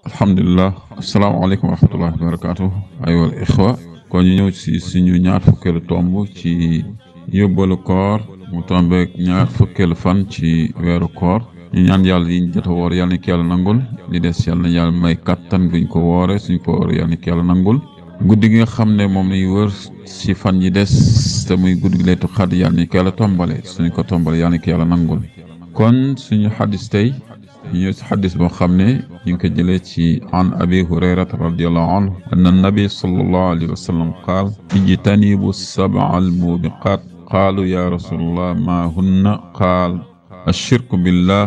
alhamdulilah asalaamaaleykum wa rahmatullahi wa barakatuh ayol ixwa kon ñu ñëw ci suñu ñaar fukkeelu tomb ci yóbbalu koor mu tombeek ñaar fukkeelu fan ci weeru koor ñu ñaan yàlla yi jot a woor yàlla ni ko yàlla nangul li des yàlla na yàlla may kattan buñ ko woore suñ ko woor yàlla ni ko yàlla nangul guddi gi nga xam ne moom lañu wër ci fan yi des te muy guddi gi laytu xadd yàlla ni ko yàlla tombale suñ ko tombale yàlla ni ko yàlla nangul kon suñu xadis tey ñu ci xadis boo xam ne ñu ngi ko jëlee ci an abi hurayrata radiallahu anhu anna nabi sallallahu alayhi wa sallam qaal ijtanibu sab'a almubiqat qaalu ya rasulallah ma hunna qaal الشرك بالله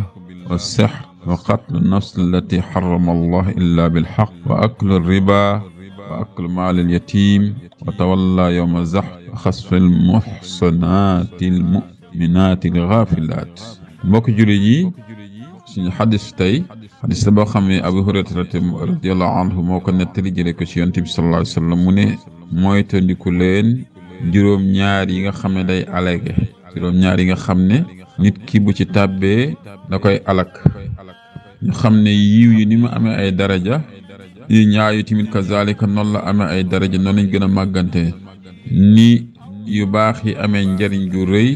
والسحر وقتل النفس التي حرم الله إلا بالحق وأكل الربا وأكل مال اليتيم وتولى يوم الزحف وخسف المحصنات المؤمنات الغافلات mbokk jullit yi suñu xadis tey xadis la boo xam ne Abu Hurayra radiyallahu anhu moo ko nettali jëlee ko ci Yonent bi sallallahu alayhi wa sallam mu ne mooy tandiku leen juróom-ñaar yi nga xam ne day alage juróom-ñaar yi nga xam ne nit ki bu ci tàbbee da koy alak ñu xam ne yiw yi ni mu amee ay daraja yi ñaar yu tamit kazalika noonu la amee ay daraja noonu lañ gën a màggante ni yu baax yi amee njariñ gu rëy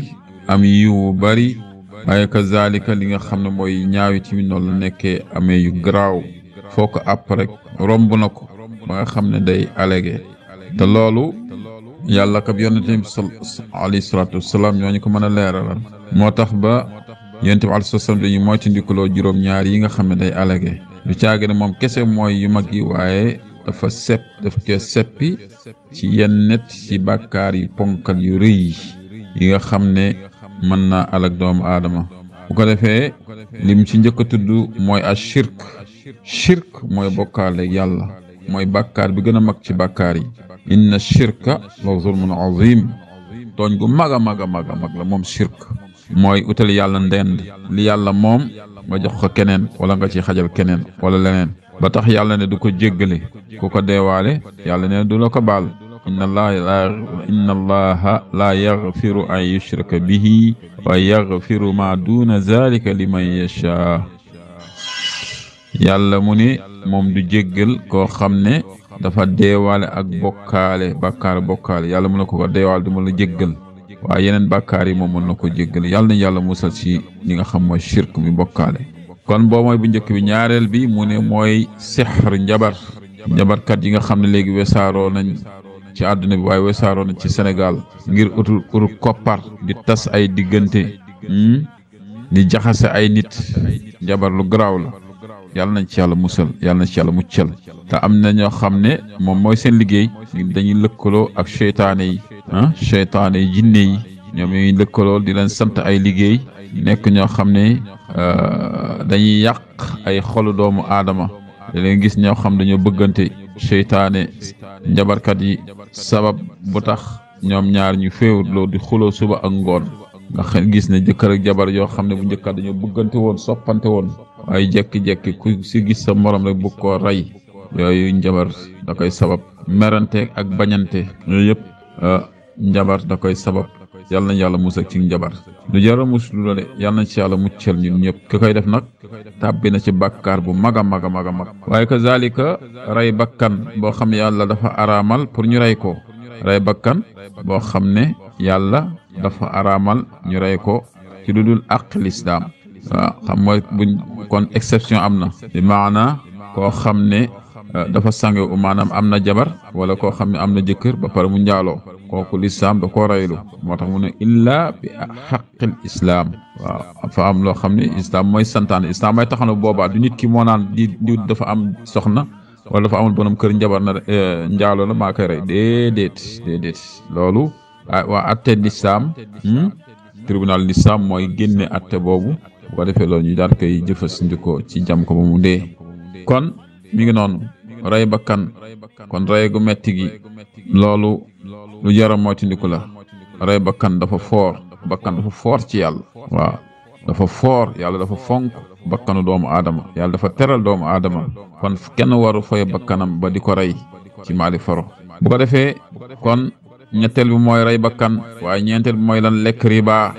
am yiw bu bari waaye kazalika li nga xam ne mooy ñaaw yi tamit noonu la nekkee amee yu garaaw foo ko àpp rek romb na ko ba nga xam ne day alage te loolu yàlla kab yonent bi alayhi salaatu wasalaam ñooñu ko mën a leeralal moo tax ba yonent bi alayhi salaatu wasalaam dañuy moytandikuloo juróom-ñaar yi nga xam ne day alage du caage ne moom kese mooy yu mag yi waaye daf ko seppi ci yenn ci bàkkaar yu ponkal yu rëy yi nga xam ne mën naa alag doomu aadama bu ko defee lim ci njëkk a tudd mooy a shirk mooy bokkaale yàlla mooy bàkkaar bi gën a mag ci bàkkaar yi inna shirka la zulmun azim tooñ gu mag a mag la moom shirk mooy utal yàlla ndend li yàlla moom nga jox ko keneen wala nga ci xajal keneen wala leneen ba tax yàlla ne du ko jéggale ku ko deewaale yàlla ne du la ko baal inna allaha la yaghfiru an yushraka bihi wa yaghfiru ma duna zalika liman yasha yàlla mu ne moom du jéggal koo xam ne dafa deewaale ak bokkaale yàlla mën na ko deewaale du ma la jéggal waaye yeneen bàkkaar yi moom mën na ko jéggal yàlla na yàlla musal ci li nga xam mooy shirk mi bokkaale kon boo mooy bu njëkk bi ñaareel bi mu ne mooy sixr njabarkat yi nga xam ne léegi wesaaroo nañ ci àdduna bi waaye wesaaroo nañ ci Sénégal ngir utul koppar di tas ay diggante di jaxase ay nit njabar lu garaaw la yàlla nañ ci yàlla musal yàlla nañ ci yàlla muccal te am na ñoo xam ne moom mooy seen liggéey dañuy lëkkaloo ak seytaane yi jinne yi ñoom ñooy lëkkaloo di leen sant ay liggéey nekk ñoo xam ne dañuy yàq ay xolu doomu aadama da leen gis ñoo xam dañoo bëggante seytaane njabarkat yi sabab bu tax ñoom ñaar ñu féewuloo di xuloo suba ak ngoon nga gis ne jëkkër ak jabar yoo xam ne bu njëkkaat dañoo bëggante woon soppante woon waaye jekki-jekki ku si gis sa morom rek bu ko rey yooyu njabar da koy sabab merante ak bañante yooyu yëpp njabar da koy sabab yàlla na yàlla musal ci njabar lu jara muslu la de yàlla na ci yàlla muccal ñun ñëpp ki koy def nag tàbbi na ci bàkkaar bu mag a mag waaye kazalika rey bakkan boo xam ne yàlla dafa araamal pour ñu rey ko rey bakkan boo xam ne yàlla dafa araamal ñu rey ko ci lu dul àq lislaam waaw xam mooy buñ kon exception am na bi maana koo xam ne dafa sange maanaam am na jabar wala koo xam ne am na jëkkër ba pare mu njaaloo kooku lislaam da koo reylu moo tax mu ne illa bi xaqil islaam waaw fa am loo xam ne islaam mooy santaane islaam mooy taxaw na boobaa du nit ki moo naan di dafa am soxna wala dafa amul borom kër njabar na njaaloo la maa koy rey déedéet loolu waa atte lislaam tribunal lislaam mooy génne atte boobu bu ko defee loolu ñu daal koy jëfandikoo ci jam ko ba mu dee kon mi ngi noonu rey bakkan kon rey gu metti gi loolu lu jaram moytandiku la rey bakkan dafa foor ci yàlla waaw dafa foor yàlla dafa fonk bakkanu doomu aadama yàlla dafa teral doomu aadama kon kenn waru foye bakkanam ba di ko rey ci maali faro bu ko defee kon ñetteel bi mooy rey bakkan waaye ñeenteel bi mooy lan lekk riba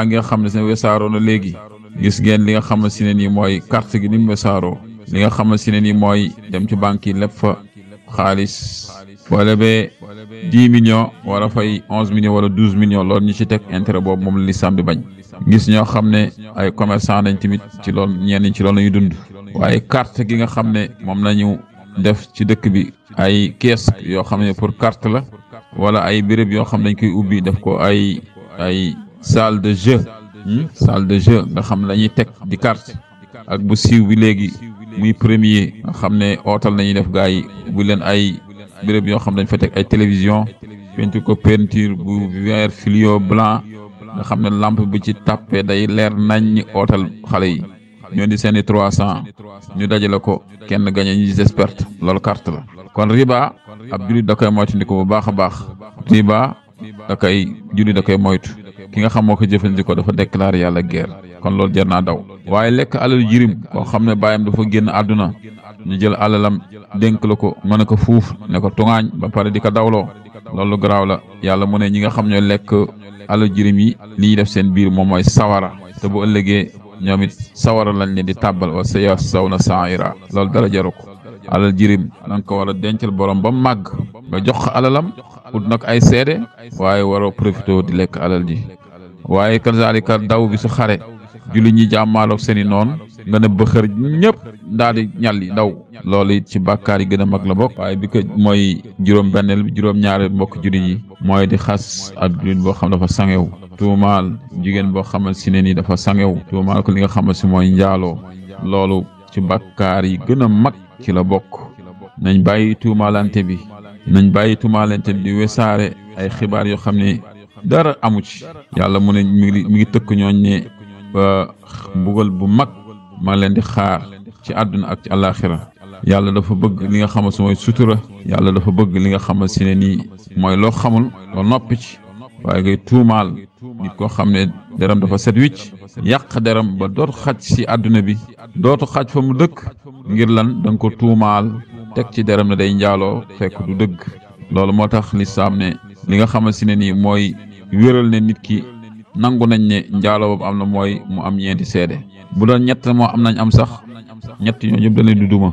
nga xam ne seen wesaaroo na léegi gis ngeen li nga xam ne si ne nii mooy carte gi ni mu wesaaroo li nga xamante ne ni mooy dem ci banque yi lépp fa xaalis boo lebee 10 millions war a fay 11 millions wala 12 millions loolu ñu ci teg intérêt boobu moom la lislaam di bañ. gis ñoo xam ne ay commerçant nañ tamit ci loolu ñenn ñi ci loolu lañuy dund waaye carte gi nga xam ne moom lañu def ci dëkk bi ay kees yoo xam ne pour carte la wala ay béréb yoo xam ne dañ koy ubbi def ko ay salle de jeu nga xam ne lañuy teg di carte ak bu siiw bi léegi muy premier nga xam ne ootal nañuy def gaa yi bu leen ay béréb yoo xam ne dañ fa teg ay télévision peinture ko peinture bu vert fluo blanc nga xam ne lampe bi ci tàppe day leer nañ ootal xale yi ñoo di seeni 300 ñu dajale ko kenn gañe ñi des perte loolu carte la. kon riba ab jullit da koy moytandiku bu baax a baax riba jullit da koy moytu ki nga xam moo ko jëfandikoo dafa déclaré yàlla guerre kon loolu jar naa daw. waaye lekk alal jirim koo xam ne bàyyam dafa génn àdduna ñu jël alalam dénk la ko mën a ko fuuf ne ko tuŋaañ ba pare di ko dawloo loolu garaaw la yàlla mu ne ñi nga xam ñooy lekk alal jirim yi li ñuy def seen biir moom mooy sawara te bu ëllëgee ñoom it sawara lañ leen di tàbbal wa sayaslawna sa'ira loolu dara jaru ko alal jirim danga ko war a dencal borom ba màgg nga jox ko alalam ut nag ay seede waaye waroo profité di lekk alal ji waaye kazalika daw bi su xare julli ñi jàmmaaloog seeni noon nga ne bëxër ñëpp daal di ñalli daw loolu it ci bàkkaar yi gën a mag la bokk waaye bi ko mooy juróom-benneel bi juróom-ñaareel mbokk jullit yi mooy di xas ab jullit boo xam dafa sangew tuumaal jigéen boo xamal si ne ni dafa sangew tuumaal ko li nga xamal si mooy njaaloo loolu ci bàkkaar yi gën a mag ci la bokk nañ bàyyi tuumaalante bi di wesaare ay xibaar yoo xam ne dara amu ci yàlla mu ne mi ngi tëkk ñooñ ne ba mbugal bu mag ma leen di xaar ci àdduna ak ci àllaaxira yàlla dafa bëgg li nga xamal si mooy sutura yàlla dafa bëgg li nga xamal si ne nii mooy loo xamul loo noppi ci waaye ngay tuumaal nit koo xam ne deram dafa set wicc yàq deram ba dootu xaj si àdduna bi dootu xaj fa mu dëkk ngir lan da nga ko tuumaal teg ci deram ne day njaaloo fekk du dëgg loolu moo tax lislaam ne li nga xamal si ne nii mooy wéral ne nit ki nangu nañ ne njaaloo boobu am na mooy mu am ñeenti seede bu doon ñett moo am sax ñett ñoo ñëpp dañ leen di duma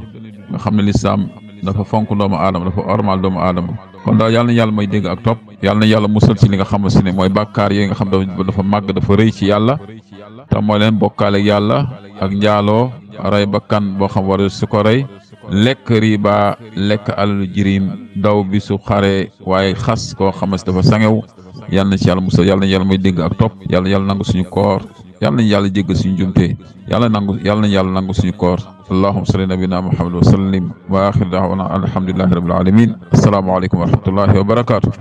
nga xam ne lislaam dafa fonk doomu aadama dafa ormal doomu aadama kon daal yàlla na yàlla may dégg ak topp yàlla na yàlla musal ci li nga xam ne mooy bàkkaar yi nga xam dafa màgg dafa rëy ci yàlla te mooy leen bokkaale ak yàlla ak njaaloo rey bakkan boo xam war su ko rey lekk riba lekk alalu jirim daw bi su xare waaye xas koo xam ne dafa sangew yàlla na ci yàlla musal yàlla na yàlla may dégg ak topp yàlla nangu suñu koor yàlla nañu yàlla jéggal suñu jumte yàlla nañu yàlla nangu suñu koor allahumma salli nabina muhammad wa sallim wa akhir da'wana alhamdulillahi rabbil alamin assalamu alaykum wa rahmatullahi wa barakatuh